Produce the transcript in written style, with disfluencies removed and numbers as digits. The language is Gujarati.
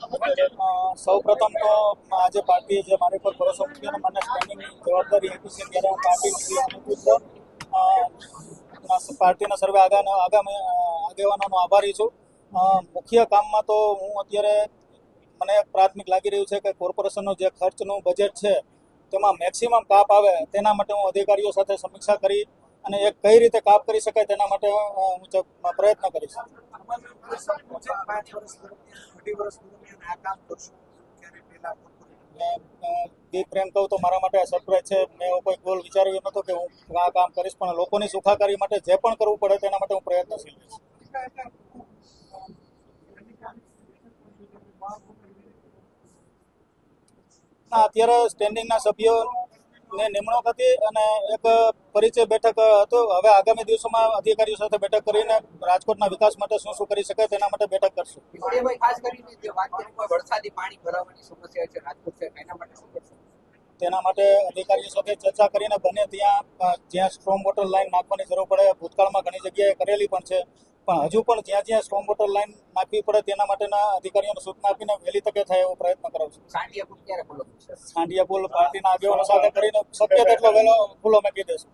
સૌ પ્રથમ તો આજે પાર્ટીએ જે મારી પર ભરોસો મૂક્યો અને મને સ્ટેન્ડિંગની જવાબદારી આપી છે ત્યારે હું પાર્ટીની નેતૃત્વ પાર્ટીના સર્વે આગામી આગેવાનોનો આભારી છું. મુખ્ય કામમાં તો હું અત્યારે મને એક પ્રાથમિક લાગી રહ્યું છે કે કોર્પોરેશનનું જે ખર્ચનું બજેટ છે તેમાં મેક્સિમમ કાપ આવે તેના માટે હું અધિકારીઓ સાથે સમીક્ષા કરી અને એક કઈ રીતે કાપ કરી શકાય તેના માટે હું પ્રયત્ન કરીશ. દીપ પ્રેમ કહું તો મારા માટે સરપ્રાઈઝ છે. મેં એવો કોઈ ગોલ વિચાર્યો નહોતો કે હું આ કામ કરીશ, પણ લોકોની સુખાકારી માટે જે પણ કરવું પડે તેના માટે હું પ્રયત્નશીલ રહીશ. અત્યારે સ્ટેન્ડિંગના સભ્યોને નિમણૂક હતી અને એક પરિચય બેઠક હતો. હવે આગામી દિવસોમાં અધિકારીઓ સાથે બેઠક કરીને રાજકોટના વિકાસ માટે શું શું કરી શકાય તેના માટે બેઠક કરશું. ખાસ કરીને જે વાત કરી વરસાદી પાણી ભરાવાની સમસ્યા છે રાજકોટ શહેર, એના માટે શું કરશો? તેના માટે અધિકારીઓ સાથે ચર્ચા કરીને બને જ્યાં સ્ટ્રોમ વોટર લાઈન નાખવાની જરૂર પડે, ભૂતકાળમાં ઘણી જગ્યાએ કરેલી પણ છે, પણ હજુ પણ જ્યાં સ્ટ્રોમ વોટર લાઈન નાખવી પડે તેના માટેના અધિકારીઓને સૂચના આપીને વહેલી તકે થાય એવો પ્રયત્ન કરાવશું. સાંઢિયા પુલ ક્યારે ખુલ્લો થશે? સાંઢિયા પુલ પાર્ટીના આગેવાનો સાથે કરીને શક્ય તેટલો વહેલો ખુલ્લો મૂકી દેશું.